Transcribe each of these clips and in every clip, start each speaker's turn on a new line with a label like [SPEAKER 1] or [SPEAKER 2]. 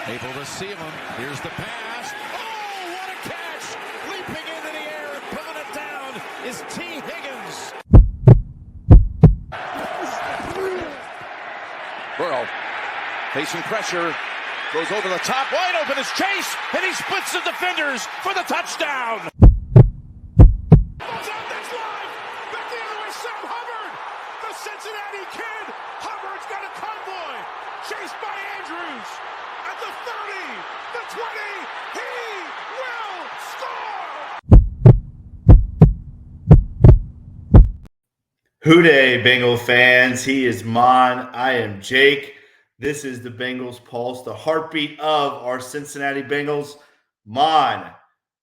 [SPEAKER 1] Able to seal him. Here's the pass. Oh, what a catch! Leaping into the air and pulling it down is T. Higgins. Burrow facing pressure. Goes over the top. Wide open is Chase. And he splits the defenders for the touchdown. The Cincinnati Kid. Hubbard's got a convoy. Chased by Andrews. At the 30, the 20, he will score!
[SPEAKER 2] Hooday, Bengal fans. He is Maan. I am Jake. This is the Bengals Pulse, the heartbeat of our Cincinnati Bengals. Maan,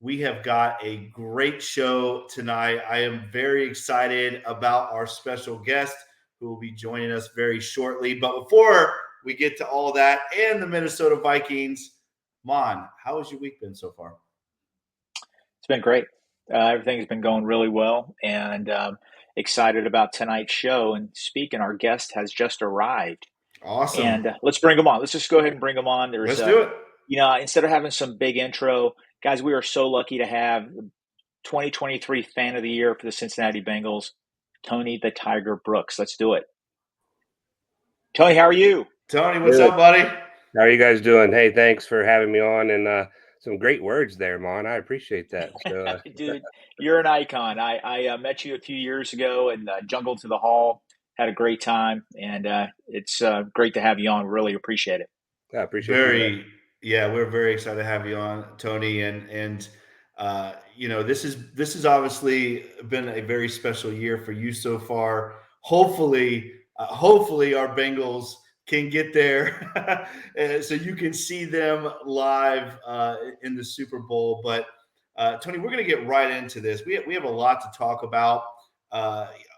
[SPEAKER 2] we have got a great show tonight. I am very excited about our special guest who will be joining us very shortly. But before we get to all that and the Minnesota Vikings, Maan, how has your week been so far?
[SPEAKER 3] It's been great. Everything's been going really well, and excited about tonight's show. And speaking, our guest has just arrived.
[SPEAKER 2] Awesome.
[SPEAKER 3] And let's bring him on. Let's just go ahead and bring him on.
[SPEAKER 2] Let's do it.
[SPEAKER 3] Instead of having some big intro, guys, we are so lucky to have 2023 Fan of the Year for the Cincinnati Bengals, Tony the Tiger Brooks. Let's do it. Tony, how are you?
[SPEAKER 2] Tony, what's up, buddy?
[SPEAKER 4] How are you guys doing? Hey, thanks for having me on, and some great words there, Mon. I appreciate that. So,
[SPEAKER 3] Dude, you're an icon. I met you a few years ago and Jungle to the Hall. Had a great time, and it's great to have you on. Really appreciate it.
[SPEAKER 4] I appreciate it.
[SPEAKER 2] We're very excited to have you on, Tony. And this has obviously been a very special year for you so far. Hopefully our Bengals can get there so you can see them live in the Super Bowl. But Tony, we're going to get right into this. We have a lot to talk about.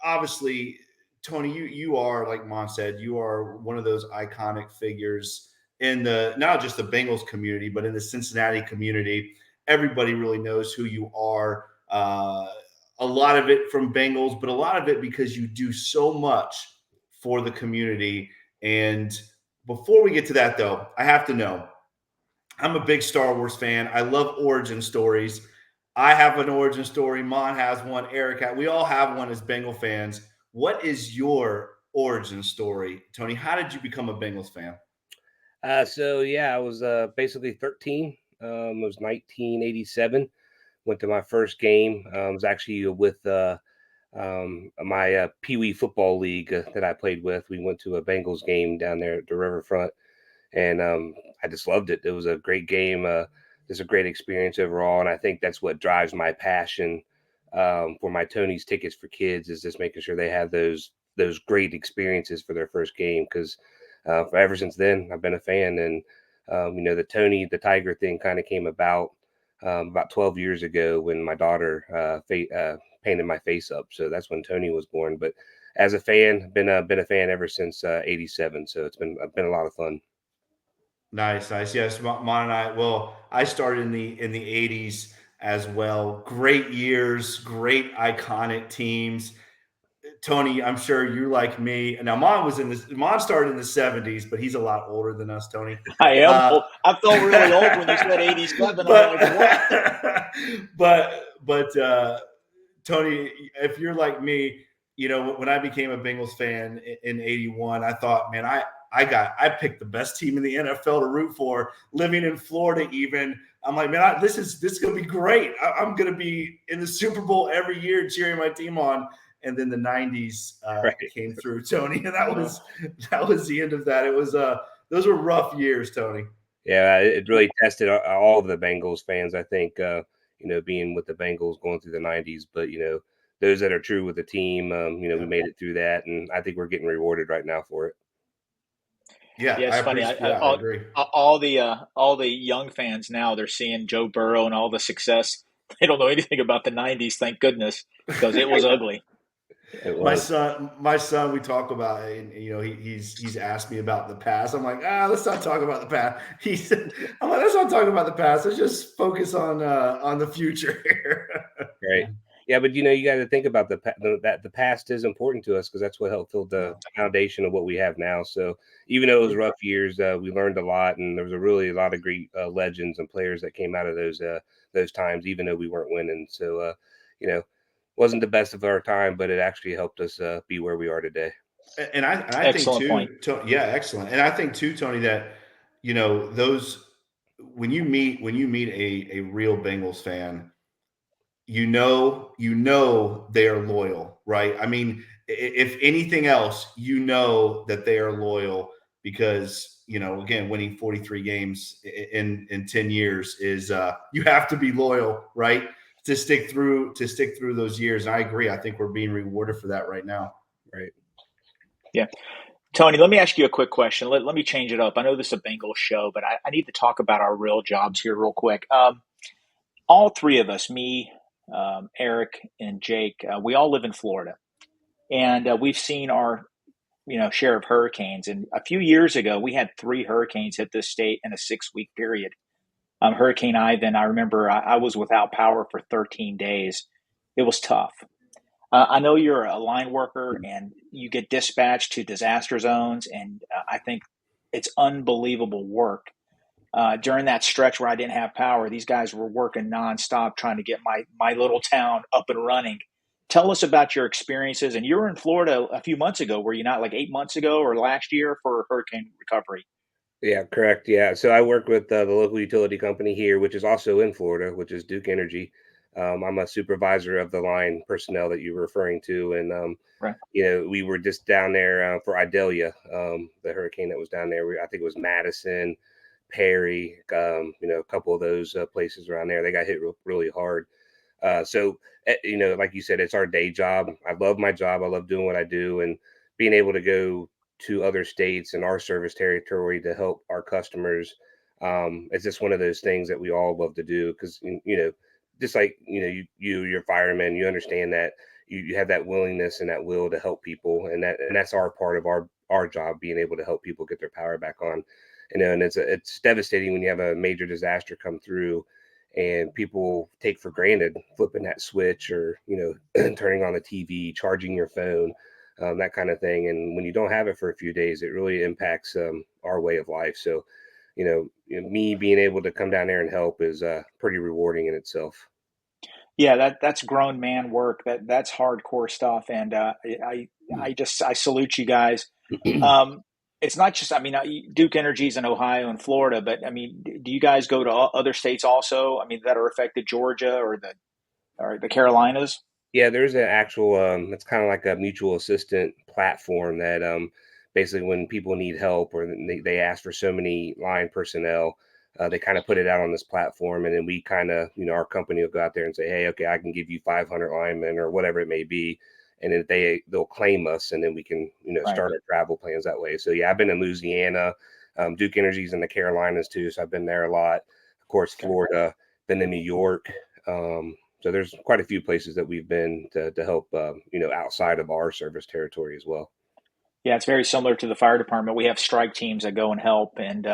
[SPEAKER 2] Obviously, Tony, you are, like Mon said, you are one of those iconic figures in not just the Bengals community, but in the Cincinnati community. Everybody really knows who you are. A lot of it from Bengals, but a lot of it because you do so much for the community. And before we get to that, though, I have to know, I'm a big Star Wars fan. I love origin stories. I have an origin story. Mon has one. Eric, we all have one as Bengal fans. What is your origin story, Tony? How did you become a Bengals fan?
[SPEAKER 4] I was basically 13. It was 1987. Went to my first game. I was actually with my Pee Wee football league that I played with. We went to a Bengals game down there at the riverfront, and I just loved it. It was a great game. Just a great experience overall, and I think that's what drives my passion for my Tony's Tickets for Kids, is just making sure they have those great experiences for their first game. Because ever since then, I've been a fan, and the Tony the Tiger thing kind of came about 12 years ago when my daughter painted my face up. So that's when Tony was born. But as a fan, been a fan ever since '87. So it's been a lot of fun.
[SPEAKER 2] Nice. Yes, Mon and I started in the '80s as well. Great years, great iconic teams. Tony, I'm sure you're like me. Now, Mon started in the '70s, but he's a lot older than us, Tony.
[SPEAKER 3] I am. I felt really old when you said '87. I'm like, what?
[SPEAKER 2] But Tony, if you're like me, when I became a Bengals fan in '81, I thought, man, I picked the best team in the NFL to root for. Living in Florida, even, I'm like, man, this is going to be great. I'm going to be in the Super Bowl every year cheering my team on. And then the '90s came through, Tony, and that was the end of that. It was those were rough years, Tony.
[SPEAKER 4] Yeah, it really tested all of the Bengals fans, I think. Being with the Bengals going through the '90s, but those that are true with the team, we made it through that, and I think we're getting rewarded right now for it.
[SPEAKER 2] Yeah,
[SPEAKER 3] it's funny. I agree. All the young fans now, they're seeing Joe Burrow and all the success. They don't know anything about the '90s, thank goodness, because it was ugly.
[SPEAKER 2] My son, we talk about it, and he's asked me about the past. I'm like, let's not talk about the past. Let's not talk about the past. Let's just focus on the future here.
[SPEAKER 4] Right. Yeah, but you got to think about that the past is important to us because that's what helped build the foundation of what we have now. So even though it was rough years, we learned a lot, and there was a lot of great legends and players that came out of those times, even though we weren't winning. So you know, wasn't the best of our time, but it actually helped us be where we are today.
[SPEAKER 2] And I think
[SPEAKER 3] Excellent point.
[SPEAKER 2] too, yeah, excellent. And I think too, Tony, that those when you meet a real Bengals fan, they are loyal, right? I mean, if anything else, that they are loyal because again, winning 43 games in 10 years is you have to be loyal, right? To stick through those years. And I agree. I think we're being rewarded for that right now.
[SPEAKER 4] Right.
[SPEAKER 3] Yeah. Tony, let me ask you a quick question. Let me change it up. I know this is a Bengals show, but I need to talk about our real jobs here real quick. All three of us, me, Eric, and Jake, we all live in Florida. And we've seen our share of hurricanes. And a few years ago, we had 3 hurricanes hit this state in a 6-week period. Hurricane Ivan, I remember I was without power for 13 days. It was tough. I know you're a line worker and you get dispatched to disaster zones, and I think it's unbelievable work. During that stretch where I didn't have power, these guys were working nonstop trying to get my little town up and running. Tell us about your experiences. And you were in Florida a few months ago, were you not, like 8 months ago or last year, for hurricane recovery?
[SPEAKER 4] Yeah, correct. Yeah. So I work with the local utility company here, which is also in Florida, which is Duke Energy. I'm a supervisor of the line personnel that you were referring to. And,
[SPEAKER 3] Right.
[SPEAKER 4] we were just down there for Idalia, the hurricane that was down there. I think it was Madison, Perry, a couple of those places around there. They got hit really hard. So, like you said, it's our day job. I love my job. I love doing what I do, and being able to go to other states and our service territory to help our customers. It's just one of those things that we all love to do because, just like, you're a fireman, you understand that you have that willingness and that will to help people. And that's our part of our job, being able to help people get their power back on. And it's devastating when you have a major disaster come through and people take for granted flipping that switch or, turning on the TV, charging your phone, that kind of thing. And when you don't have it for a few days, it really impacts our way of life. So, me being able to come down there and help is pretty rewarding in itself.
[SPEAKER 3] Yeah, that's grown man work. That's hardcore stuff. And I salute you guys. It's not just, Duke Energy's in Ohio and Florida, but do you guys go to other states also? That are affected, Georgia or the Carolinas?
[SPEAKER 4] Yeah, there's an actual, it's kind of like a mutual assistant platform that basically when people need help or they ask for so many line personnel, they kind of put it out on this platform. And then we kind of, our company will go out there and say, hey, okay, I can give you 500 linemen or whatever it may be. And then they'll claim us, and then we can, start our travel plans that way. So yeah, I've been in Louisiana, Duke Energy's in the Carolinas too. So I've been there a lot. Of course, Florida, been in New York. So there's quite a few places that we've been to help, outside of our service territory as well.
[SPEAKER 3] Yeah, it's very similar to the fire department. We have strike teams that go and help, and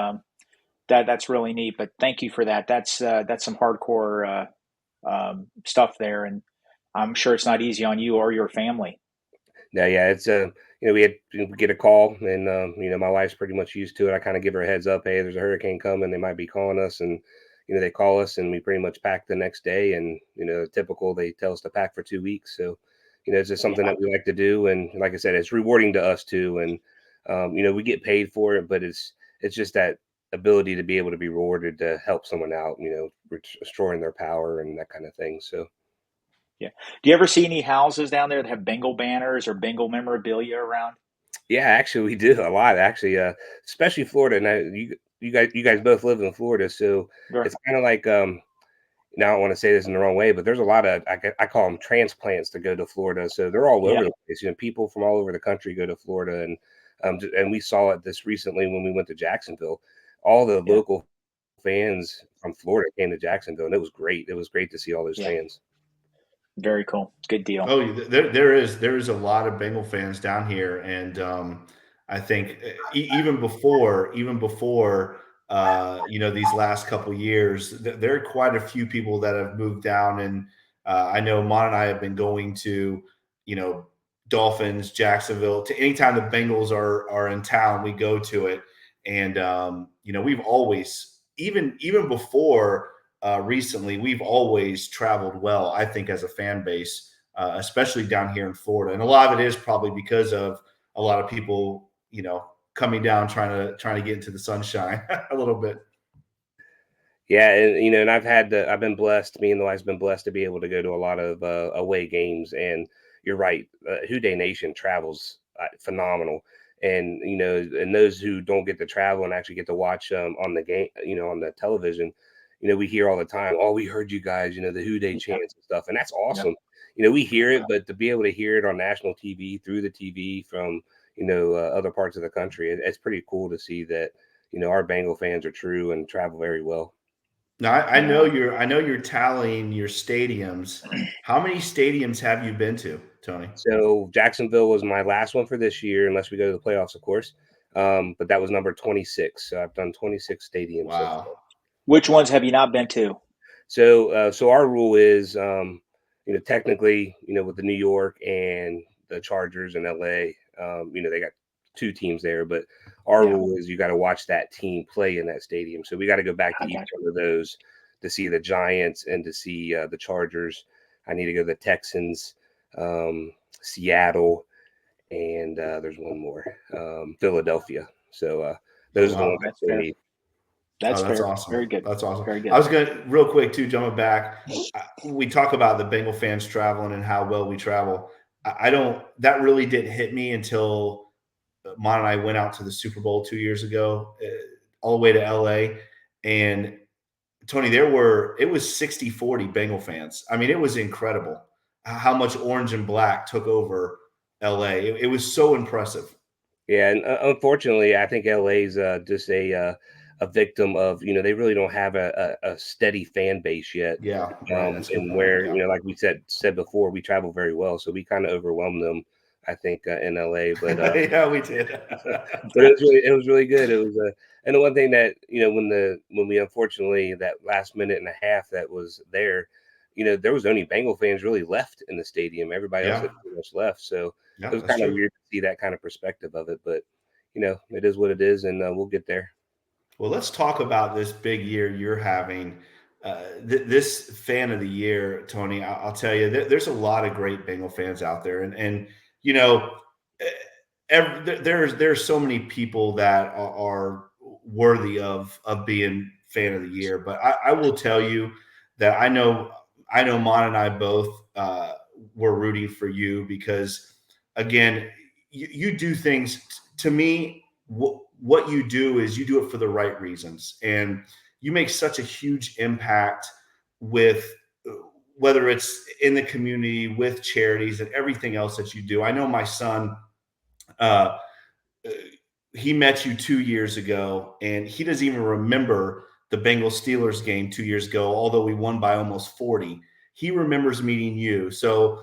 [SPEAKER 3] that's really neat. But thank you for that. That's some hardcore stuff there, and I'm sure it's not easy on you or your family.
[SPEAKER 4] Yeah, it's we get a call, and my wife's pretty much used to it. I kind of give her a heads up, hey, there's a hurricane coming. They might be calling us, and they call us, and we pretty much pack the next day. And typical, they tell us to pack for 2 weeks. So it's just something that we like to do, and like I said, it's rewarding to us too. And we get paid for it, but it's just that ability to be able to be rewarded to help someone out, restoring their power and that kind of thing. So.
[SPEAKER 3] Yeah. Do you ever see any houses down there that have Bengal banners or Bengal memorabilia around?
[SPEAKER 4] Yeah, actually, we do a lot. Actually, especially Florida. Now, you guys both live in Florida, so
[SPEAKER 3] Sure.
[SPEAKER 4] it's kind of like Now, I don't want to say this in the wrong way, but there's a lot of I call them transplants to go to Florida. So they're all over the place. People from all over the country go to Florida, and we saw it this recently when we went to Jacksonville. All the local fans from Florida came to Jacksonville, and it was great. It was great to see all those fans.
[SPEAKER 3] Very cool. Good deal.
[SPEAKER 2] Oh, there is a lot of Bengal fans down here, and I think even before these last couple years, there are quite a few people that have moved down, and I know Mon and I have been going to, Dolphins, Jacksonville, to anytime the Bengals are in town, we go to it. And we've always, even before recently, we've always traveled well, I think, as a fan base, especially down here in Florida. And a lot of it is probably because of a lot of people, coming down trying to get into the sunshine a little bit.
[SPEAKER 4] Yeah, and I've been blessed. Me and the wife's been blessed to be able to go to a lot of away games. And you're right, Houday Nation travels phenomenal. And and those who don't get to travel and actually get to watch on the game, on the television, we hear all the time, "Oh, we heard you guys," the Houday chants and stuff, and that's awesome. We hear it, but to be able to hear it on national TV through the TV from other parts of the country, it's pretty cool to see that our Bengal fans are true and travel very well.
[SPEAKER 2] Now I know you're tallying your stadiums. How many stadiums have you been to, Tony?
[SPEAKER 4] So Jacksonville was my last one for this year, unless we go to the playoffs, of course. But that was number 26. So I've done 26 stadiums so far.
[SPEAKER 2] Wow.
[SPEAKER 3] Which ones have you not been to?
[SPEAKER 4] So our rule is, technically, with the New York and the Chargers and LA, they got two teams there, but our rule is you got to watch that team play in that stadium. So we got to go back to each one of those to see the Giants and to see the Chargers. I need to go to the Texans, Seattle, and there's one more, Philadelphia. So those are the ones I still need.
[SPEAKER 3] That's
[SPEAKER 2] That's
[SPEAKER 3] fair.
[SPEAKER 2] awesome.
[SPEAKER 3] Very good.
[SPEAKER 2] That's awesome.
[SPEAKER 3] Very good.
[SPEAKER 2] I was going to, real quick too, jumping back. We talk about the Bengal fans traveling and how well we travel. That really didn't hit me until Mon and I went out to the Super Bowl 2 years ago, all the way to LA. And Tony, it was 60-40 Bengal fans. I mean, it was incredible how much orange and black took over LA. It was so impressive.
[SPEAKER 4] Yeah, and unfortunately, I think LA's just a victim of they really don't have a steady fan base yet.
[SPEAKER 2] Yeah, right. That's a good
[SPEAKER 4] And
[SPEAKER 2] point.
[SPEAKER 4] where
[SPEAKER 2] Yeah.
[SPEAKER 4] like we said before, we travel very well, so we kind of overwhelmed them, I think, in LA. But
[SPEAKER 2] Yeah, we did.
[SPEAKER 4] but it was really good. It was and the one thing that when we unfortunately that last minute and a half that was there, there was only Bengal fans really left in the stadium. Everybody else
[SPEAKER 2] Yeah.
[SPEAKER 4] had pretty much left, so
[SPEAKER 2] Yeah,
[SPEAKER 4] it was
[SPEAKER 2] that's
[SPEAKER 4] kind of
[SPEAKER 2] true.
[SPEAKER 4] weird to see that kind of perspective of it. But it is what it is, and we'll get there.
[SPEAKER 2] Well, let's talk about this big year you're having. This fan of the year, Tony. I'll tell you, there's a lot of great Bengal fans out there, and you know, there's so many people that are worthy of being fan of the year. But I will tell you that I know Mon and I both were rooting for you because, again, you do things to me. What you do is you do it for the right reasons, and you make such a huge impact with whether it's in the community, with charities, and everything else that you do. I know my son, uh, he met you 2 years ago, and he doesn't even remember the Bengals Steelers game 2 years ago, although we won by almost 40. He remembers meeting you. So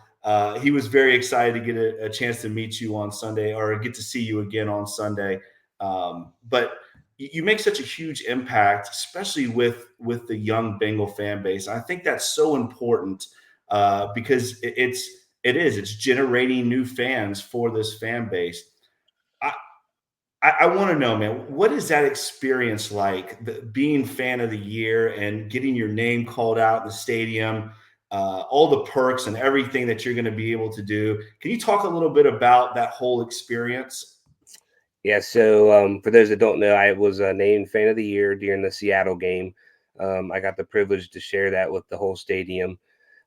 [SPEAKER 2] he was very excited to get a chance to meet you on Sunday or get to see you again on Sunday. But you make such a huge impact, especially with the young Bengal fan base. I think that's so important because it's generating new fans for this fan base. I want to know, man, what is that experience like, being fan of the year and getting your name called out in the stadium, all the perks and everything that you're going to be able to do? Can you talk a little bit about that whole experience?
[SPEAKER 4] Yeah, so for those that don't know, I was named Fan of the Year during the Seattle game. I got the privilege to share that with the whole stadium.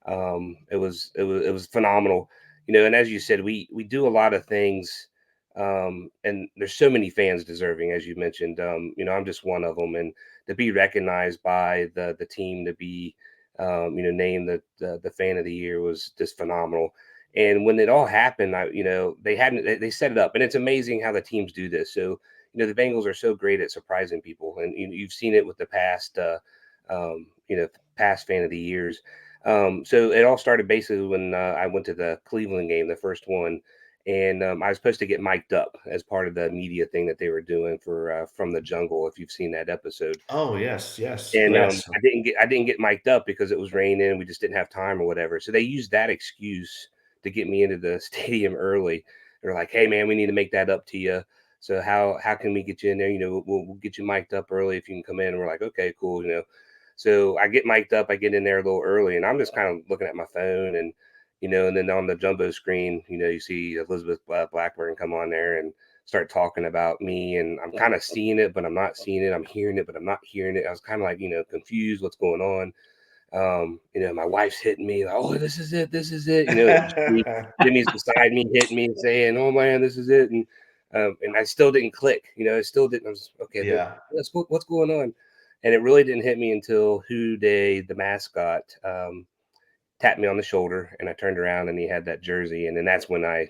[SPEAKER 4] It was phenomenal, And as you said, we do a lot of things, and there's so many fans deserving, as you mentioned. I'm just one of them, and to be recognized by the team, to be named the Fan of the Year was just phenomenal. And when it all happened, they set it up, and it's amazing how the teams do this. So, the Bengals are so great at surprising people, and you've seen it with the past, past Fan of the Years. So it all started basically when I went to the Cleveland game, the first one, And I was supposed to get mic'd up as part of the media thing that they were doing for From the Jungle, if you've seen that episode.
[SPEAKER 2] Oh yes, yes,
[SPEAKER 4] And
[SPEAKER 2] yes.
[SPEAKER 4] I didn't get mic'd up because it was raining. We just didn't have time or whatever. So they used that excuse to get me into the stadium early. They're like, "Hey man, we need to make that up to you. So how can we get you in there? You know, we'll get you mic'd up early if you can come in." And we're like, "Okay, cool." You know, so I get mic'd up. I get in there a little early, and I'm just kind of looking at my phone, and and then on the jumbo screen, you see Elizabeth Blackburn come on there and start talking about me, and I'm kind of seeing it, but I'm not seeing it. I'm hearing it, but I'm not hearing it. I was kind of like, confused what's going on. My wife's hitting me like, "Oh, this is it. This is it." Jimmy's beside me hitting me and saying, "Oh man, this is it." And I still didn't click, it still didn't. I was okay.
[SPEAKER 2] Yeah.
[SPEAKER 4] What's going on? And it really didn't hit me until Who Day, the mascot, tapped me on the shoulder, and I turned around and he had that jersey. And then that's when I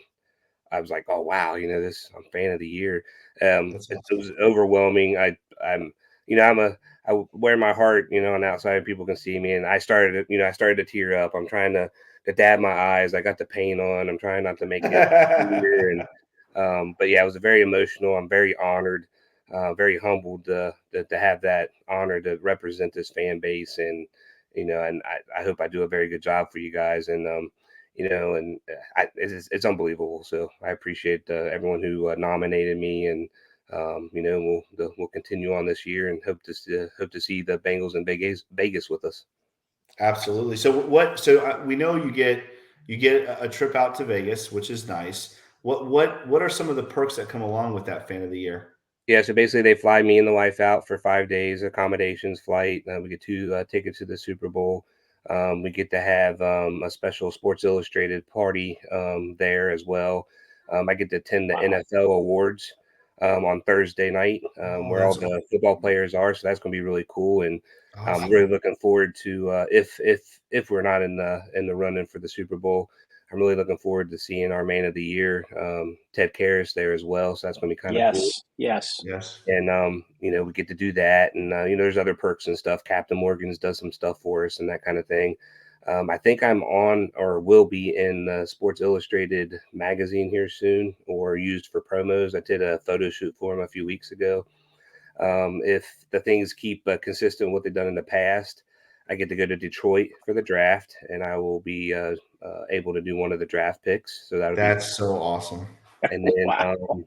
[SPEAKER 4] was like, "Oh wow, I'm fan of the year."
[SPEAKER 2] That's
[SPEAKER 4] It
[SPEAKER 2] awesome.
[SPEAKER 4] was overwhelming. I wear my heart, on the outside. People can see me, and I started to tear up. I'm trying to dab my eyes. I got the paint on. I'm trying not to make it clear. And but yeah, it was very emotional. I'm very honored, very humbled to have that honor to represent this fan base, and and I hope I do a very good job for you guys. And it's unbelievable. So I appreciate everyone who nominated me, and we'll continue on this year and hope to see the Bengals in Vegas with us.
[SPEAKER 2] Absolutely. So what? So we know you get a trip out to Vegas, which is nice. What are some of the perks that come along with that fan of the year?
[SPEAKER 4] Yeah, so basically they fly me and the wife out for 5 days, accommodations, flight. We get two tickets to the Super Bowl. We get to have a special Sports Illustrated party there as well. I get to attend the
[SPEAKER 3] Wow.
[SPEAKER 4] NFL awards on Thursday night,
[SPEAKER 2] Oh,
[SPEAKER 4] where all
[SPEAKER 2] that's
[SPEAKER 4] the football players are. So that's going to be really cool, and I'm
[SPEAKER 2] awesome.
[SPEAKER 4] really looking forward to if we're not in the running for the Super Bowl. I'm really looking forward to seeing our man of the year, Ted Karras, there as well. So that's going to be kind of cool.
[SPEAKER 3] Yes.
[SPEAKER 2] Yes.
[SPEAKER 4] And we get to do that, and there's other perks and stuff. Captain Morgan's does some stuff for us and that kind of thing. I think I'm on or will be in the Sports Illustrated magazine here soon, or used for promos. I did a photo shoot for them a few weeks ago. If the things keep consistent with what they've done in the past, I get to go to Detroit for the draft, and I will be able to do one of the draft picks. So that'll be.
[SPEAKER 2] That's so awesome.
[SPEAKER 4] And then
[SPEAKER 3] Wow.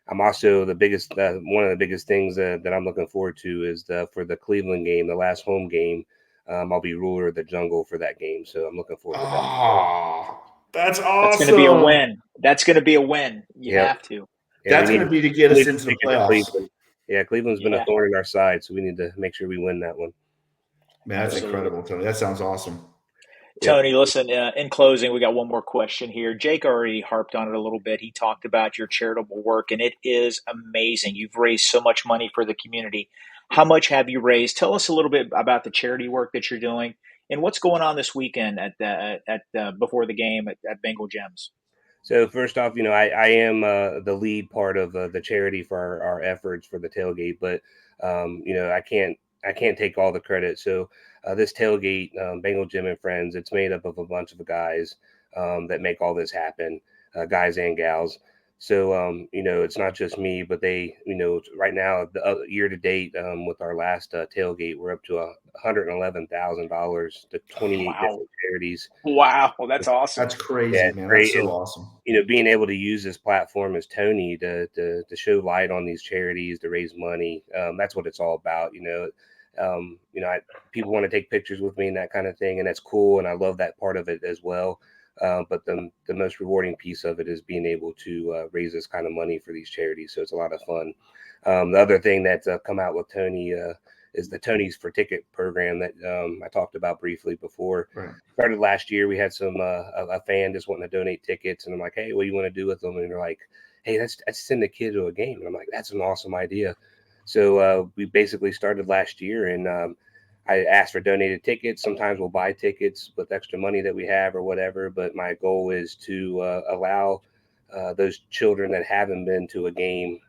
[SPEAKER 4] I'm also the biggest one of the biggest things that I'm looking forward to is for the Cleveland game, the last home game. I'll be ruler of the jungle for that game, so I'm looking forward to that.
[SPEAKER 2] Oh, that's
[SPEAKER 3] That's going to be a
[SPEAKER 2] awesome.
[SPEAKER 3] win. That's going to be a win. You
[SPEAKER 4] Yep.
[SPEAKER 3] have to.
[SPEAKER 4] Yeah,
[SPEAKER 2] That's going to be to get
[SPEAKER 4] we
[SPEAKER 2] us
[SPEAKER 4] need to
[SPEAKER 2] into the
[SPEAKER 4] take it to
[SPEAKER 2] playoffs.
[SPEAKER 4] Cleveland. Yeah, Cleveland's been a
[SPEAKER 3] Yeah,
[SPEAKER 4] thorn in our side, so we need to make sure we win that one.
[SPEAKER 2] Man, that's
[SPEAKER 3] absolutely.
[SPEAKER 2] incredible, Tony. That sounds awesome.
[SPEAKER 4] Yep.
[SPEAKER 3] Tony, listen, in closing, we got one more question here. Jake already harped on it a little bit. He talked about your charitable work, and it is amazing. You've raised so much money for the community. How much have you raised? Tell us a little bit about the charity work that you're doing and what's going on this weekend before the game at Bengal Gems.
[SPEAKER 4] So first off, I am the lead part of the charity for our efforts for the tailgate, but I can't take all the credit. So this tailgate, Bengal Gym and Friends, it's made up of a bunch of guys that make all this happen, guys and gals. So it's not just me, but they, right now the year to date with our last tailgate, we're up to $111,000 to 28
[SPEAKER 3] Wow.
[SPEAKER 4] different charities.
[SPEAKER 3] Wow. That's awesome.
[SPEAKER 2] That's crazy,
[SPEAKER 4] Yeah, it's
[SPEAKER 2] man. That's
[SPEAKER 4] great.
[SPEAKER 2] so
[SPEAKER 4] And
[SPEAKER 2] awesome.
[SPEAKER 4] being able to use this platform as Tony to show light on these charities, to raise money. That's what it's all about. People want to take pictures with me and that kind of thing, and that's cool. And I love that part of it as well. But the most rewarding piece of it is being able to raise this kind of money for these charities. So it's a lot of fun. The other thing that's come out with Tony is the Tony's for Ticket program that I talked about briefly before.
[SPEAKER 2] Right.
[SPEAKER 4] Started last year. We had a fan just wanting to donate tickets, and I'm like, "Hey, what do you want to do with them?" And they're like, "Hey, let's send a kid to a game." And I'm like, "That's an awesome idea." So we basically started last year, and I asked for donated tickets. Sometimes we'll buy tickets with extra money that we have or whatever. But my goal is to allow those children that haven't been to a game,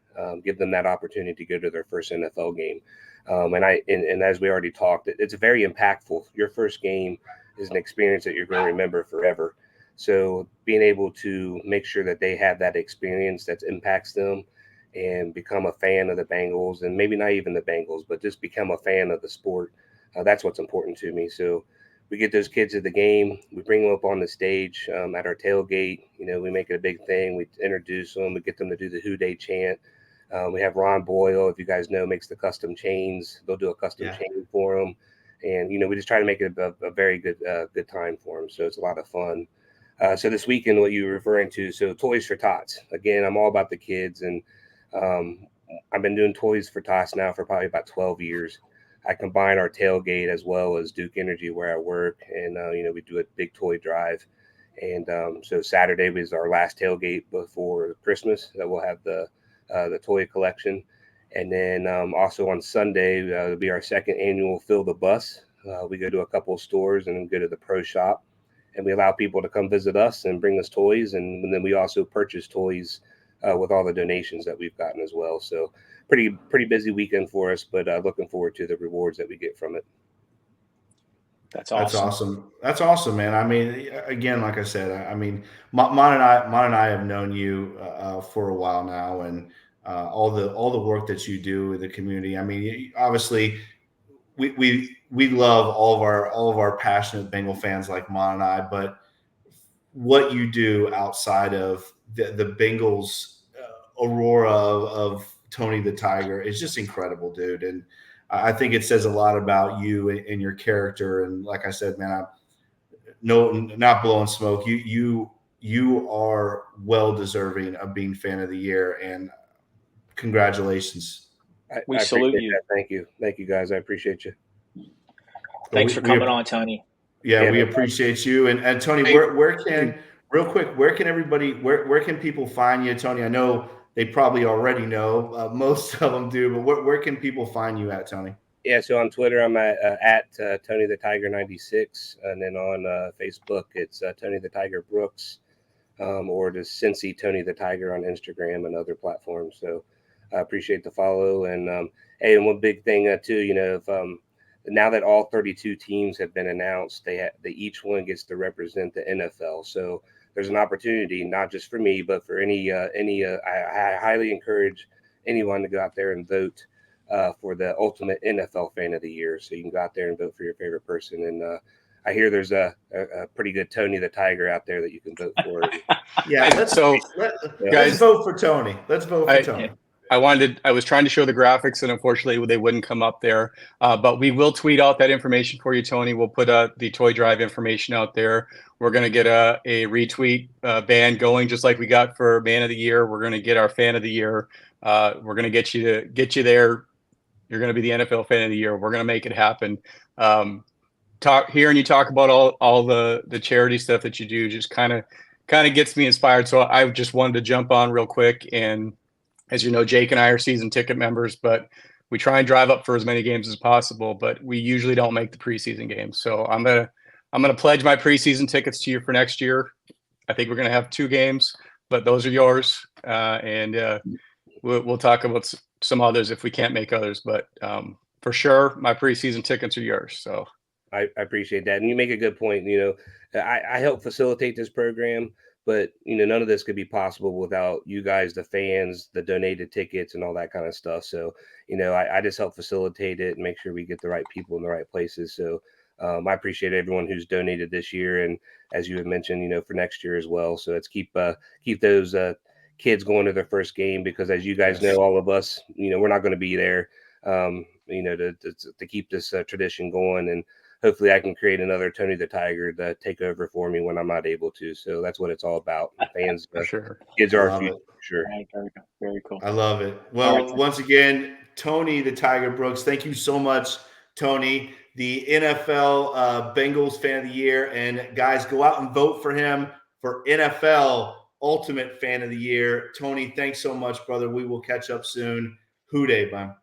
[SPEAKER 4] give them that opportunity to go to their first NFL game. And as we already talked, it's very impactful. Your first game is an experience that you're going to remember forever. So being able to make sure that they have that experience that impacts them and become a fan of the Bengals, and maybe not even the Bengals, but just become a fan of the sport. That's what's important to me. So we get those kids at the game, we bring them up on the stage at our tailgate. We make it a big thing. We introduce them, we get them to do the Who Day chant. We have Ron Boyle, if you guys know, makes the custom chains. They'll do a custom chain for them. And, we just try to make it a very good time for them. So it's a lot of fun. So this weekend, what you were referring to, so Toys for Tots. Again, I'm all about the kids. And I've been doing Toys for Tots now for probably about 12 years. I combine our tailgate as well as Duke Energy where I work. And, we do a big toy drive. And so Saturday was our last tailgate before Christmas that we'll have the toy collection. And then also on Sunday, it'll be our second annual Fill the Bus. We go to a couple of stores and then go to the pro shop, and we allow people to come visit us and bring us toys. And then we also purchase toys with all the donations that we've gotten as well. So pretty busy weekend for us, but looking forward to the rewards that we get from it.
[SPEAKER 3] That's awesome.
[SPEAKER 2] That's awesome, man. I mean, again, like I said, I mean, Mon and I have known you for a while now, and all the work that you do with the community. I mean, obviously, we love all of our passionate Bengal fans like Mon and I, but what you do outside of the Bengals aurora of Tony the Tiger is just incredible, dude. And I think it says a lot about you and your character. And like I said, man, not blowing smoke. You are well deserving of being fan of the year, and congratulations.
[SPEAKER 3] We salute you.
[SPEAKER 4] That. Thank you guys. I appreciate you.
[SPEAKER 3] Thanks for coming on, Tony.
[SPEAKER 2] Yeah, we appreciate you. And Tony, where can people find you, Tony? I know they probably already know, most of them do, but where can people find you at, Tony?
[SPEAKER 4] Yeah, so on Twitter, I'm at Tony the Tiger 96, and then on Facebook, it's Tony the Tiger Brooks, or just Cincy Tony the Tiger on Instagram and other platforms. So I appreciate the follow. And hey, and one big thing too, if now that all 32 teams have been announced, they each one gets to represent the NFL. So there's an opportunity, not just for me, but for any. I highly encourage anyone to go out there and vote for the ultimate NFL fan of the year. So you can go out there and vote for your favorite person. And I hear there's a pretty good Tony the Tiger out there that you can vote for.
[SPEAKER 2] Yeah, let's vote for Tony. Let's vote for Tony.
[SPEAKER 5] I was trying to show the graphics, and unfortunately they wouldn't come up there. But we will tweet out that information for you, Tony. We'll put the toy drive information out there. We're going to get a retweet band going, just like we got for Man of the Year. We're going to get our Fan of the Year. We're going to get you there. You're going to be the NFL Fan of the Year. We're going to make it happen. Hearing you talk about all the charity stuff that you do just kind of gets me inspired. So I just wanted to jump on real quick. And as you know, Jake and I are season ticket members, but we try and drive up for as many games as possible, but we usually don't make the preseason games. So I'm gonna pledge my preseason tickets to you for next year. I think we're gonna have 2 games, but those are yours. And we'll talk about some others if we can't make others, but for sure, my preseason tickets are yours. So
[SPEAKER 4] I appreciate that. And you make a good point. I help facilitate this program, but none of this could be possible without you guys, the fans, the donated tickets, and all that kind of stuff. So I just help facilitate it and make sure we get the right people in the right places. So I appreciate everyone who's donated this year, and as you had mentioned, for next year as well. So let's keep those kids going to their first game, because as you guys know, all of us, we're not going to be there, to keep this tradition going. And hopefully I can create another Tony the Tiger to take over for me when I'm not able to. So that's what it's all about. Fans,
[SPEAKER 5] for sure.
[SPEAKER 4] Kids are our future. Sure.
[SPEAKER 3] Very cool.
[SPEAKER 2] I love it. Well, once again, Tony the Tiger Brooks, thank you so much, Tony, the NFL Bengals Fan of the Year. And guys, go out and vote for him for NFL Ultimate Fan of the Year. Tony, thanks so much, brother. We will catch up soon. Who Day, man.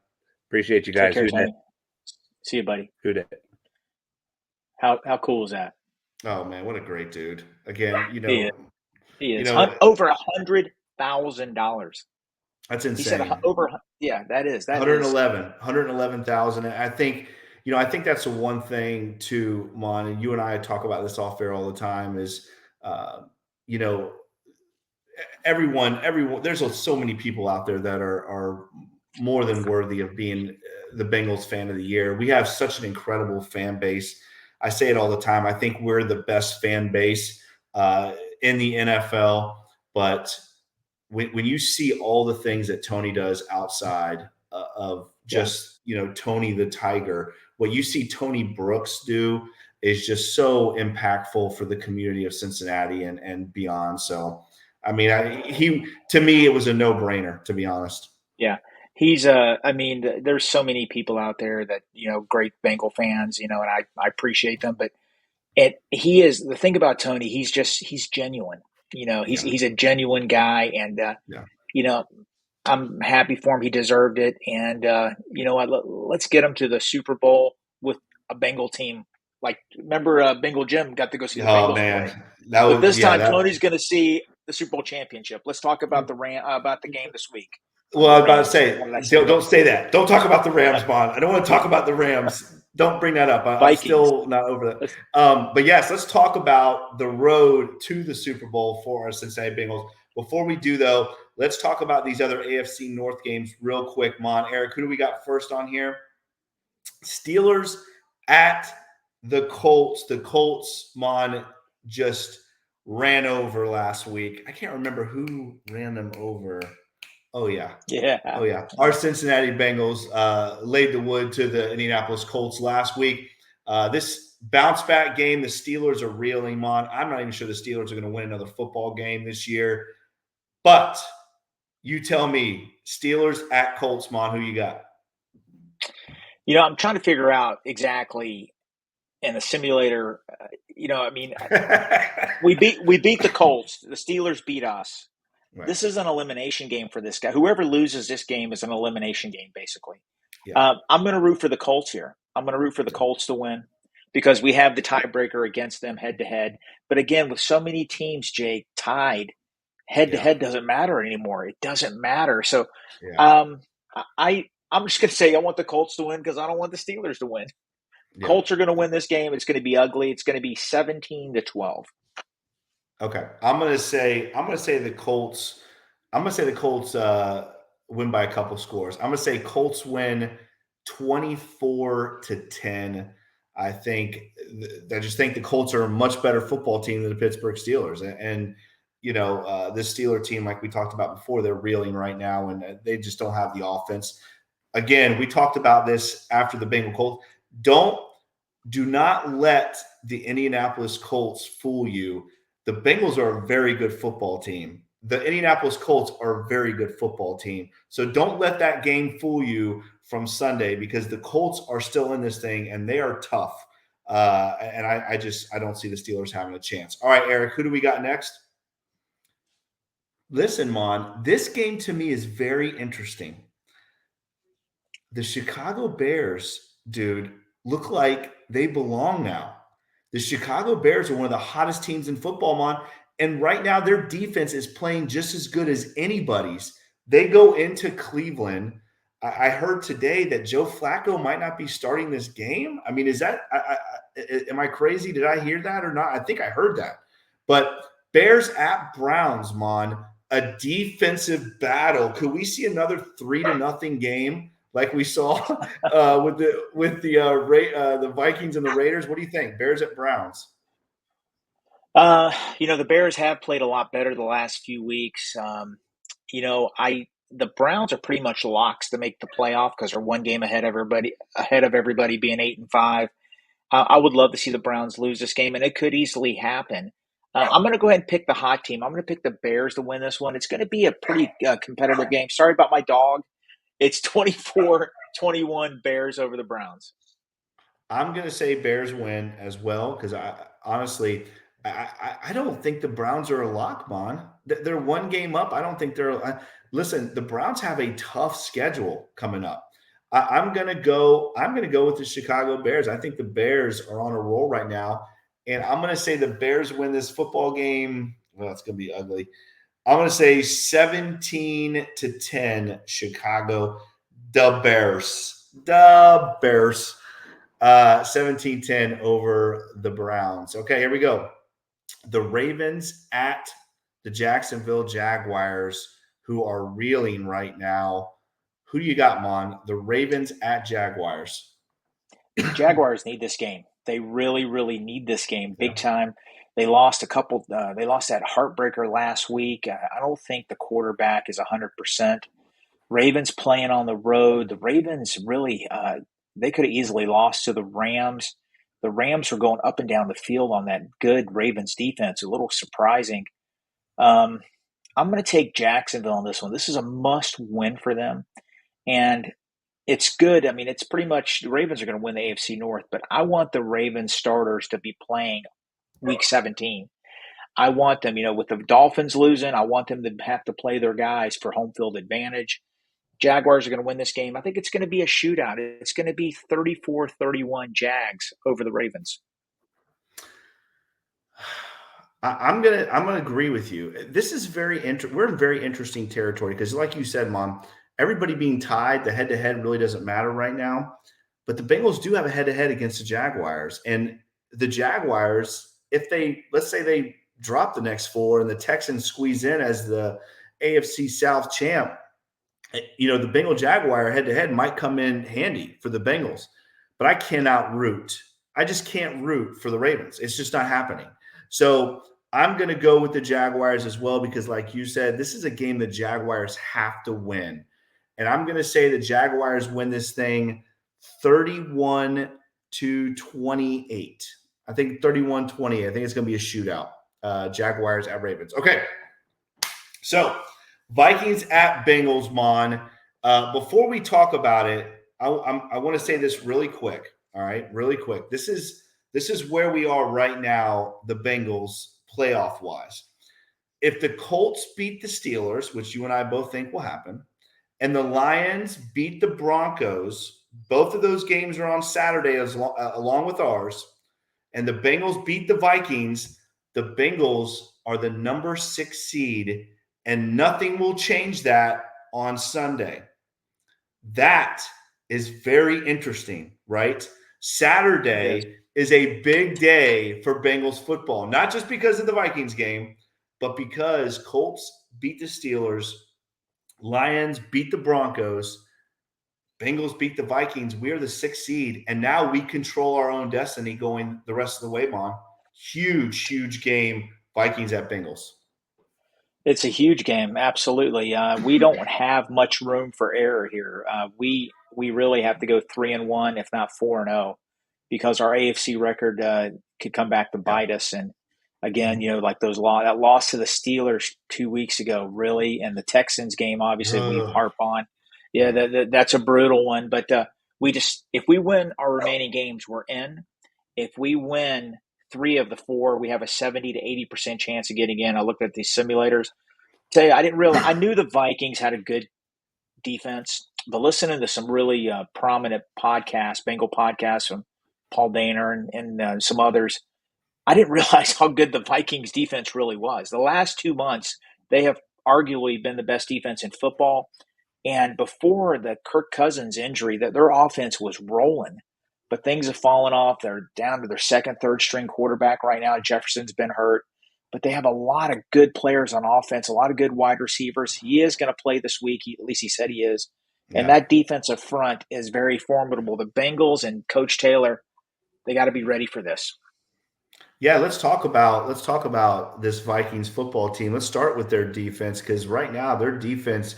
[SPEAKER 4] Appreciate you guys.
[SPEAKER 3] Take care, Tony. See you, buddy.
[SPEAKER 4] Who Day.
[SPEAKER 3] How cool is that?
[SPEAKER 2] Oh man, what a great dude! Again,
[SPEAKER 3] he is over $100,000.
[SPEAKER 2] That's insane.
[SPEAKER 3] He said over, that is
[SPEAKER 2] 111,000. I think that's the one thing too, Mon, and you and I talk about this off air all the time. Is you know, everyone, there's so many people out there that are more than worthy of being the Bengals fan of the year. We have such an incredible fan base. I say it all the time. I think we're the best fan base in the NFL. But when you see all the things that Tony does outside of just, Tony the Tiger, what you see Tony Brooks do is just so impactful for the community of Cincinnati and beyond. So, I mean, to me, it was a no-brainer, to be honest.
[SPEAKER 3] Yeah. He's there's so many people out there that, great Bengal fans, and I appreciate them, but he is the thing about Tony, he's genuine, he's a genuine guy. And, I'm happy for him. He deserved it. And, you know what, let's get him to the Super Bowl with a Bengal team. Like, remember, Bengal Jim got to go see the Bengals play. But this time, Tony's going to see the Super Bowl championship. Let's talk about the game this week.
[SPEAKER 2] Well, I was about to say, don't say that. Don't talk about the Rams, Bond. I don't want to talk about the Rams. Don't bring that up. I'm still not over that. But yes, let's talk about the road to the Super Bowl for our Cincinnati Bengals. Before we do, though, let's talk about these other AFC North games real quick, Maan. Eric, who do we got first on here? Steelers at the Colts. The Colts, Maan, just ran over last week. I can't remember who ran them over. Oh, yeah.
[SPEAKER 3] Yeah.
[SPEAKER 2] Oh, yeah. Our Cincinnati Bengals laid the wood to the Indianapolis Colts last week. This bounce-back game, the Steelers are reeling, Maan. I'm not even sure the Steelers are going to win another football game this year. But you tell me, Steelers at Colts, Maan, who you got?
[SPEAKER 3] I'm trying to figure out exactly in the simulator. We beat the Colts. The Steelers beat us. Right. This is an elimination game for this guy. Whoever loses this game is an elimination game, basically. Yeah. I'm going to root for the Colts here. I'm going to root for the Colts to win because we have the tiebreaker against them head-to-head. But again, with so many teams, Jake, tied, head-to-head doesn't matter anymore. It doesn't matter. So I'm just going to say I want the Colts to win because I don't want the Steelers to win. Yeah. Colts are going to win this game. It's going to be ugly. It's going to be 17-12.
[SPEAKER 2] Okay, I'm gonna say the Colts. I'm gonna say the Colts win by a couple scores. I'm gonna say Colts win 24-10. I just think the Colts are a much better football team than the Pittsburgh Steelers, and this Steeler team, like we talked about before, they're reeling right now, and they just don't have the offense. Again, we talked about this after the Bengal Colts. Do not let the Indianapolis Colts fool you. The Bengals are a very good football team. The Indianapolis Colts are a very good football team. So don't let that game fool you from Sunday because the Colts are still in this thing and they are tough. And I don't see the Steelers having a chance. All right, Eric, who do we got next? Listen, Maan, this game to me is very interesting. The Chicago Bears, dude, look like they belong now. The Chicago Bears are one of the hottest teams in football, Maan. And right now, their defense is playing just as good as anybody's. They go into Cleveland. I heard today that Joe Flacco might not be starting this game. I mean, am I crazy? Did I hear that or not? I think I heard that. But Bears at Browns, Maan, a defensive battle. Could we see another 3-0 game like we saw with the Vikings and the Raiders? What do you think? Bears at Browns.
[SPEAKER 3] The Bears have played a lot better the last few weeks. The Browns are pretty much locks to make the playoff because they're one game ahead of everybody being 8-5. I would love to see the Browns lose this game, and it could easily happen. I'm going to go ahead and pick the hot team. I'm going to pick the Bears to win this one. It's going to be a pretty competitive game. Sorry about my dog. It's 24-21 Bears over the Browns.
[SPEAKER 2] I'm going to say Bears win as well because I don't think the Browns are a lock, Maan. They're one game up. I don't think they're listen, the Browns have a tough schedule coming up. I'm going to go with the Chicago Bears. I think the Bears are on a roll right now, and I'm going to say the Bears win this football game. Well, it's going to be ugly. I'm going to say 17-10 Chicago. The Bears. 17-10 over the Browns. Okay, here we go. the Ravens at the Jacksonville Jaguars, who are reeling right now. Who do you got, Mon? The Ravens at Jaguars.
[SPEAKER 3] Jaguars need this game. They really, really need this game big time. They lost a couple. They lost that heartbreaker last week. I don't think the quarterback is 100%. Ravens playing on the road. The Ravens really, they could have easily lost to the Rams. The Rams were going up and down the field on that good Ravens defense. A little surprising. I'm going to take Jacksonville on this one. This is a must-win for them, and it's good. I mean, it's pretty much the Ravens are going to win the AFC North, but I want the Ravens starters to be playing Week 17. I want them, with the Dolphins losing, I want them to have to play their guys for home field advantage. Jaguars are going to win this game. I think it's going to be a shootout. It's going to be 34-31 Jags over the Ravens.
[SPEAKER 2] I'm gonna agree with you. This is we're in very interesting territory because, like you said, Mom, everybody being tied, the head-to-head really doesn't matter right now. But the Bengals do have a head-to-head against the Jaguars, and the Jaguars, let's say they drop the next 4 and the Texans squeeze in as the AFC South champ, the Bengal Jaguar head-to-head might come in handy for the Bengals. But I just can't root for the Ravens. It's just not happening. So I'm going to go with the Jaguars as well because, like you said, this is a game the Jaguars have to win. And I'm going to say the Jaguars win this thing 31-28. I think 31-28. I think it's going to be a shootout. Jaguars at Ravens. Okay. So Vikings at Bengals, Mon. Before we talk about it, I want to say this really quick. All right, really quick. This is where we are right now, the Bengals playoff wise. If the Colts beat the Steelers, which you and I both think will happen, and the Lions beat the Broncos, both of those games are on Saturday along with ours, and the Bengals beat the Vikings, the Bengals are the number 6 seed, and nothing will change that on Sunday. That is very interesting, right? Saturday is a big day for Bengals football, not just because of the Vikings game, but because Colts beat the Steelers, Lions beat the Broncos, Bengals beat the Vikings. We are the 6th seed, and now we control our own destiny going the rest of the way, Mon. Huge, huge game, Vikings at Bengals.
[SPEAKER 3] It's a huge game, absolutely. We don't have much room for error here. We really have to go 3-1, if not 4-0, because our AFC record could come back to bite us. And again, like that loss to the Steelers 2 weeks ago, really, and the Texans game, obviously, we harp on. Yeah, that's a brutal one. But if we win our remaining games, we're in. If we win 3 of the 4, we have a 70 to 80% chance of getting in. I looked at these simulators. I knew the Vikings had a good defense, but listening to some really prominent podcasts, Bengal podcasts from Paul Dehner and some others, I didn't realize how good the Vikings defense really was. The last 2 months, they have arguably been the best defense in football. And before the Kirk Cousins injury, that their offense was rolling. But things have fallen off. They're down to their second, third string quarterback right now. Jefferson's been hurt. But they have a lot of good players on offense, a lot of good wide receivers. He is going to play this week. At least he said he is. Yeah. And that defensive front is very formidable. The Bengals and Coach Taylor, they got to be ready for this.
[SPEAKER 2] Yeah, let's talk about this Vikings football team. Let's start with their defense because right now their defense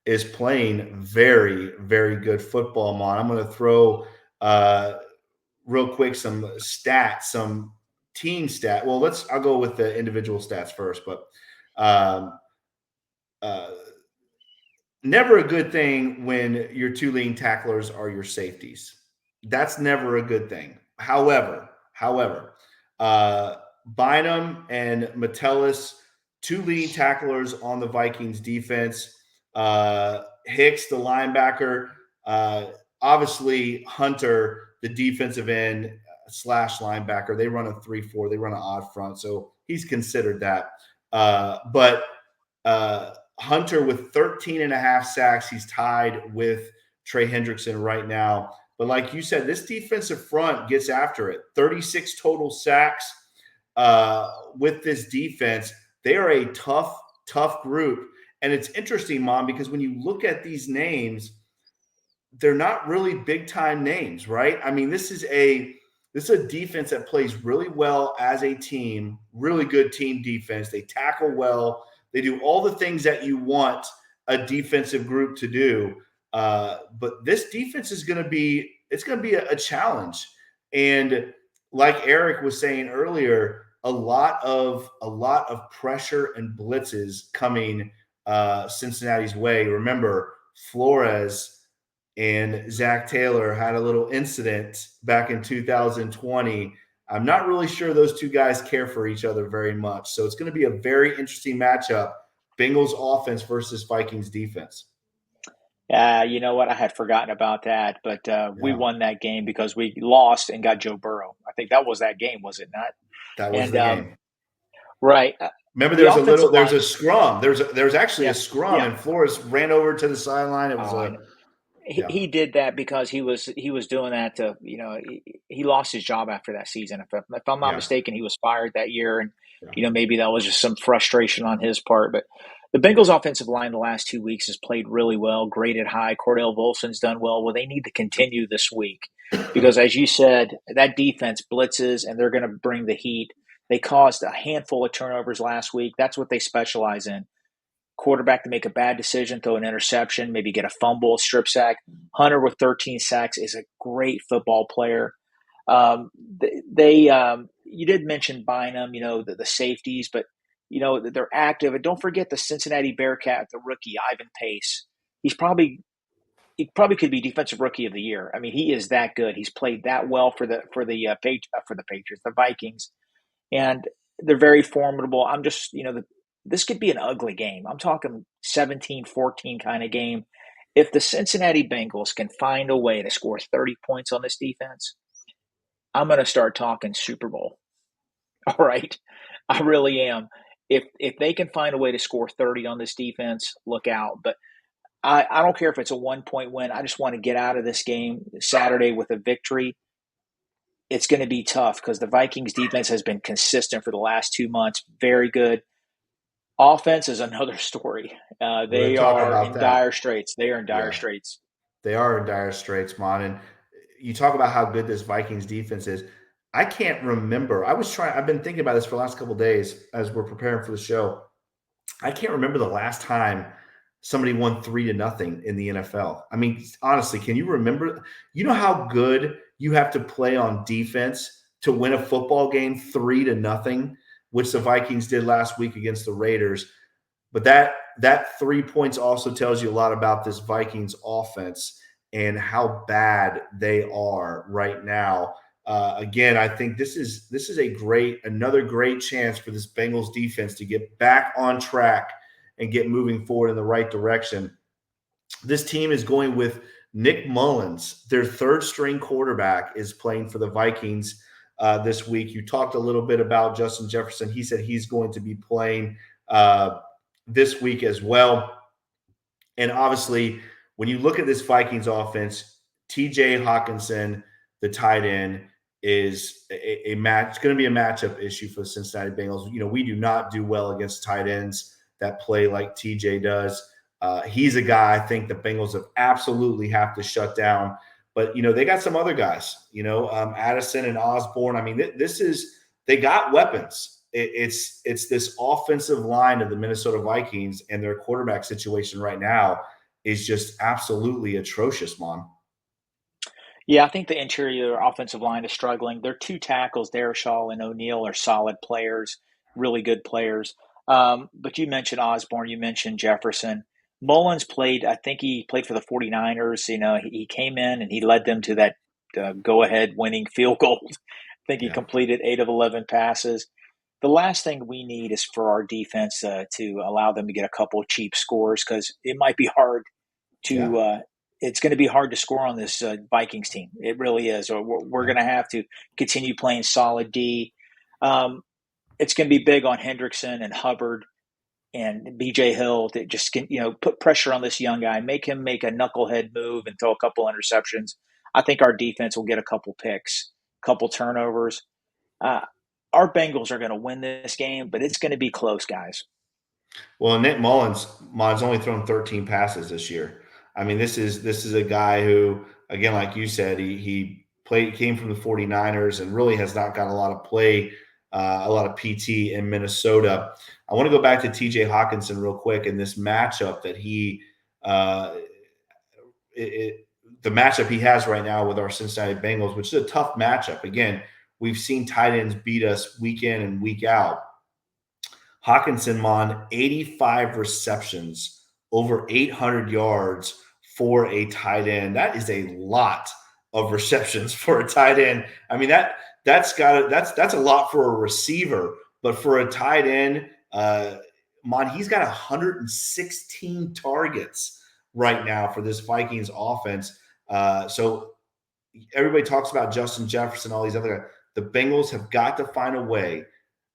[SPEAKER 2] is playing very, very good football, Mon. I'm going to throw real quick some stats, some team stat. Well, I'll go with the individual stats first, but never a good thing when your 2 leading tacklers are your safeties. That's never a good thing. However, Bynum and Metellus, 2 leading tacklers on the Vikings defense. Hicks, the linebacker, obviously Hunter, the defensive end / linebacker. They run a 3-4. They run an odd front, so he's considered that. But Hunter with 13.5 sacks. He's tied with Trey Hendrickson right now. But like you said, this defensive front gets after it. 36 total sacks. with this defense. They are a tough group. And it's interesting, Mom, because when you look at these names, they're not really big time names, right? I mean, this is a defense that plays really well as a team, really good team defense. They tackle well. They do all the things that you want a defensive group to do. But this defense is going to be a challenge. And like Eric was saying earlier, a lot of pressure and blitzes coming Cincinnati's way. Remember, Flores and Zach Taylor had a little incident back in 2020. I'm not really sure those two guys care for each other very much. So it's going to be a very interesting matchup, Bengals offense versus Vikings defense.
[SPEAKER 3] You know what? I had forgotten about that, but we won that game because we lost and got Joe Burrow. I think that was that game, was it not?
[SPEAKER 2] That was the game.
[SPEAKER 3] Right.
[SPEAKER 2] Remember, there's a scrum. There's actually a scrum, and Flores ran over to the sideline. It was
[SPEAKER 3] He did that because he was doing that to, he lost his job after that season. If I'm not mistaken, he was fired that year, and maybe that was just some frustration on his part. But the Bengals offensive line the last 2 weeks has played really well, graded high. Cordell Volson's done well. Well, they need to continue this week because, as you said, that defense blitzes and they're going to bring the heat. They caused a handful of turnovers last week. That's what they specialize in. Quarterback to make a bad decision, throw an interception, maybe get a fumble, strip sack. Hunter with 13 sacks is a great football player. You did mention Bynum, the safeties, but they're active. And don't forget the Cincinnati Bearcat, the rookie Ivan Pace. He probably could be defensive rookie of the year. I mean, he is that good. He's played that well for the Patriots, the Vikings, and they're very formidable. I'm just this could be an ugly game. I'm talking 17-14 kind of game. If the Cincinnati Bengals can find a way to score 30 points on this defense, I'm going to start talking Super Bowl. All right. I really am. If they can find a way to score 30 on this defense, look out. But I don't care if it's a 1-point win. I just want to get out of this game Saturday with a victory. It's going to be tough because the Vikings defense has been consistent for the last 2 months. Very good. Offense is another story. They are in dire straits. They are in dire straits.
[SPEAKER 2] They are in dire straits, Mon. And you talk about how good this Vikings defense is. I can't remember. I've been thinking about this for the last couple of days as we're preparing for the show. I can't remember the last time somebody won 3-0 in the NFL. I mean, honestly, can you remember? You know how good you have to play on defense to win a football game 3-0, which the Vikings did last week against the Raiders. But that 3 points also tells you a lot about this Vikings offense and how bad they are right now. Again, I think this is another great chance for this Bengals defense to get back on track and get moving forward in the right direction. This team is going with Nick Mullins. Their third-string quarterback is playing for the Vikings this week. You talked a little bit about Justin Jefferson. He said he's going to be playing this week as well. And obviously, when you look at this Vikings offense, TJ Hawkinson, the tight end, is a match. It's going to be a matchup issue for the Cincinnati Bengals. We do not do well against tight ends that play like TJ does. He's a guy I think the Bengals absolutely have to shut down. But, they got some other guys, Addison and Osborne. I mean, they got weapons. It's this offensive line of the Minnesota Vikings, and their quarterback situation right now is just absolutely atrocious, Mom.
[SPEAKER 3] Yeah, I think the interior offensive line is struggling. Their two tackles, Darrisaw and O'Neal, are solid players, really good players. But you mentioned Osborne, you mentioned Jefferson. Mullins I think he played for the 49ers. He came in and he led them to that go-ahead winning field goal. I think he completed 8 of 11 passes. The last thing we need is for our defense to allow them to get a couple of cheap scores because it might be hard to it's going to be hard to score on this Vikings team. It really is. Or we're going to have to continue playing solid D. It's going to be big on Hendrickson and Hubbard and B.J. Hill to just put pressure on this young guy, make him make a knucklehead move and throw a couple interceptions. I think our defense will get a couple picks, couple turnovers. our Bengals are going to win this game, but it's going to be close, guys.
[SPEAKER 2] Well, Nick Mullins only thrown 13 passes this year. I mean, this is a guy who, again, like you said, he came from the 49ers and really has not got a lot of play, a lot of PT in Minnesota. I want to go back to TJ Hawkinson real quick in this matchup that the matchup he has right now with our Cincinnati Bengals, which is a tough matchup. Again, we've seen tight ends beat us week in and week out. Hawkinson, Maan, 85 receptions, over 800 yards for a tight end. That is a lot of receptions for a tight end. I mean, that's a lot for a receiver, but for a tight end, Maan, he's got 116 targets right now for this Vikings offense. So everybody talks about Justin Jefferson, all these other guys. The Bengals have got to find a way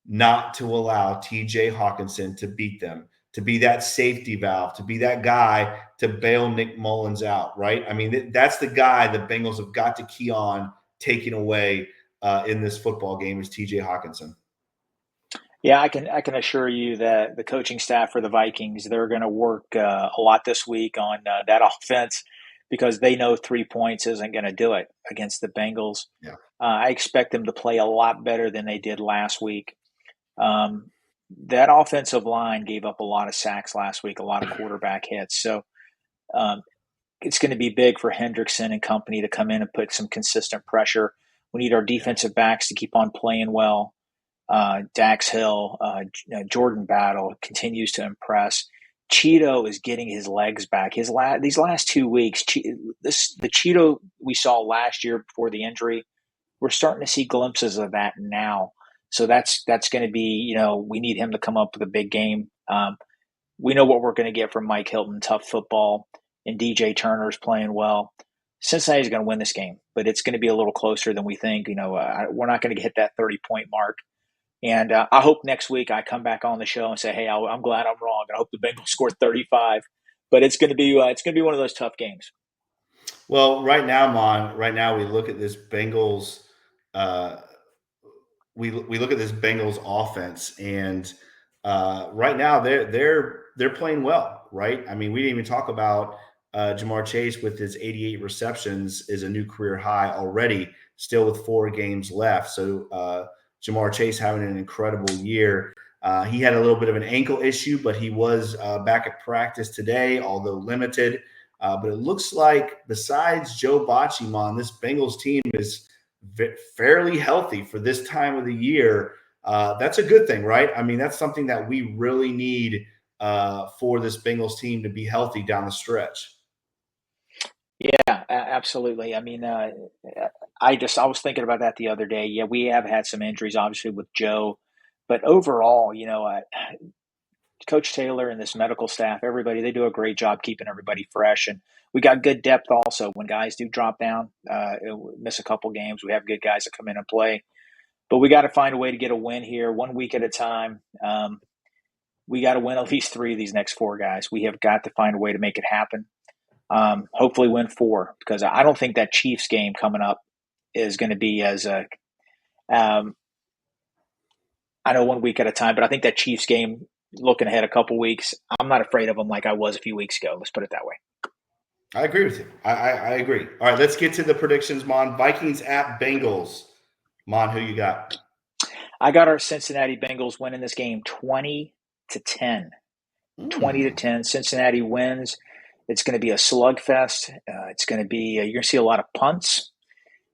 [SPEAKER 2] not to allow TJ Hawkinson to beat them, to be that safety valve, to be that guy to bail Nick Mullins out, right? I mean, that's the guy the Bengals have got to key on taking away in this football game is TJ Hawkinson.
[SPEAKER 3] Yeah, I can assure you that the coaching staff for the Vikings, they're going to work a lot this week on that offense because they know 3 points isn't going to do it against the Bengals.
[SPEAKER 2] Yeah.
[SPEAKER 3] I expect them to play a lot better than they did last week. That offensive line gave up a lot of sacks last week, a lot of quarterback hits. So it's going to be big for Hendrickson and company to come in and put some consistent pressure. We need our defensive backs to keep on playing well. Dax Hill, Jordan Battle continues to impress. Cheeto is getting his legs back. These last 2 weeks, the Cheeto we saw last year before the injury, we're starting to see glimpses of that now. So that's going to be, we need him to come up with a big game. We know what we're going to get from Mike Hilton, tough football, and DJ Turner's playing well. Cincinnati's going to win this game, but it's going to be a little closer than we think. We're not going to hit that 30-point mark. And I hope next week I come back on the show and say, hey, I'm glad I'm wrong. I hope the Bengals scored 35. But it's going to be one of those tough games.
[SPEAKER 2] Well, right now, Maan, we look at this Bengals we look at this Bengals offense, and right now they're playing well, right? I mean, we didn't even talk about Jamar Chase with his 88 receptions is a new career high already, still with 4 games left. So Jamar Chase having an incredible year. He had a little bit of an ankle issue, but he was back at practice today, although limited. But it looks like besides Joe Bachman, this Bengals team is fairly healthy for this time of the year. That's a good thing, right? I mean, that's something that we really need for this Bengals team to be healthy down the stretch.
[SPEAKER 3] Yeah, absolutely. I mean, I was thinking about that the other day. Yeah, we have had some injuries, obviously, with Joe. But overall, Coach Taylor and this medical staff, everybody, they do a great job keeping everybody fresh. And we got good depth also. When guys do drop down, miss a couple games, we have good guys that come in and play. But we got to find a way to get a win here, 1 week at a time. We got to win at least 3 of these next 4 guys. We have got to find a way to make it happen. Hopefully win 4, because I don't think that Chiefs game coming up is going to be as I know 1 week at a time, but I think that Chiefs game, looking ahead a couple weeks, I'm not afraid of them like I was a few weeks ago. Let's put it that way.
[SPEAKER 2] I agree with you. I agree. All right, let's get to the predictions, Maan. Vikings at Bengals. Maan, who you got?
[SPEAKER 3] I got our Cincinnati Bengals winning this game 20-10. 20-10. Cincinnati wins. It's going to be a slugfest. It's going to be you're going to see a lot of punts,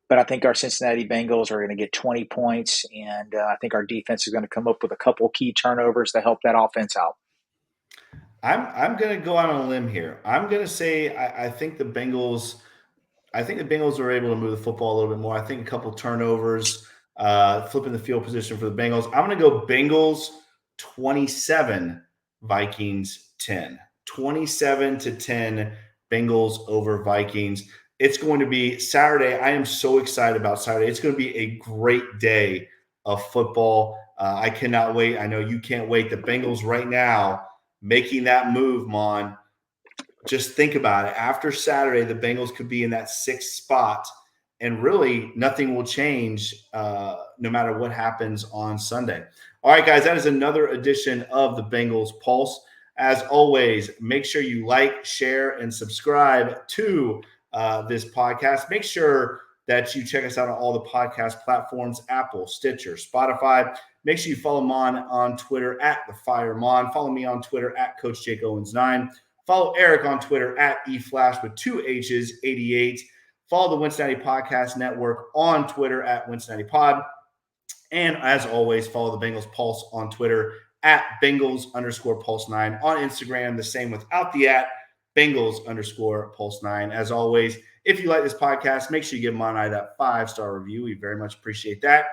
[SPEAKER 3] but I think our Cincinnati Bengals are going to get 20 points, and I think our defense is going to come up with a couple key turnovers to help that offense out.
[SPEAKER 2] I'm going to go out on a limb here. I'm going to say I think the Bengals are able to move the football a little bit more. I think a couple turnovers, flipping the field position for the Bengals. I'm going to go Bengals 27, Vikings 10. 27-10 Bengals over Vikings. It's going to be Saturday. I am so excited about Saturday. It's going to be a great day of football. I cannot wait. I know you can't wait. The Bengals right now making that move, Maan. Just think about it. After Saturday, the Bengals could be in that 6th spot, really nothing will change no matter what happens on Sunday. All right, guys, that is another edition of the Bengals Pulse. As always, make sure you like, share, and subscribe to this podcast. Make sure that you check us out on all the podcast platforms, Apple, Stitcher, Spotify. Make sure you follow Maan on Twitter at @TheFireMaan. Follow me on Twitter at Coach Jake Owens 9. Follow Eric on Twitter at eFlash with 2 H's 88. Follow the Wincinnati Podcast Network on Twitter at Wincinnati Pod. And as always, follow the Bengals Pulse on Twitter at Bengals_Pulse9. On Instagram, the same without the @ Bengals_Pulse9. As always, if you like this podcast, make sure you give Maan that 5-star review. We very much appreciate that.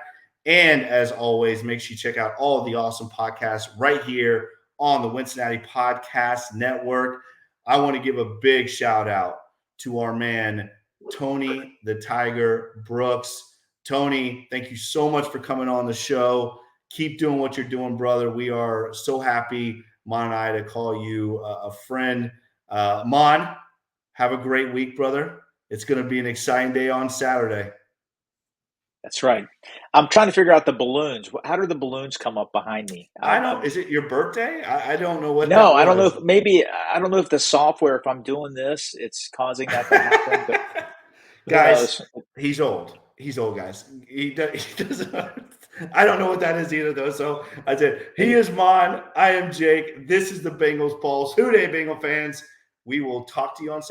[SPEAKER 2] And as always, make sure you check out all of the awesome podcasts right here on the Wincinnati Podcast Network. I want to give a big shout out to our man, Tony the Tiger Brooks. Tony, thank you so much for coming on the show. Keep doing what you're doing, brother. We are so happy, Maan and I, to call you a friend. Maan, have a great week, brother. It's going to be an exciting day on Saturday.
[SPEAKER 3] That's right. I'm trying to figure out the balloons. How do the balloons come up behind me?
[SPEAKER 2] I don't. Is it your birthday? I don't know what.
[SPEAKER 3] No,
[SPEAKER 2] that was.
[SPEAKER 3] I don't know. I don't know if the software, if I'm doing this, it's causing that to happen. But
[SPEAKER 2] guys, he's old. He's old, guys. He doesn't. I don't know what that is either, though. So I said, he is Maan. I am Jake. This is the Bengals Pulse. Hoo day, Bengal fans. We will talk to you on Saturday.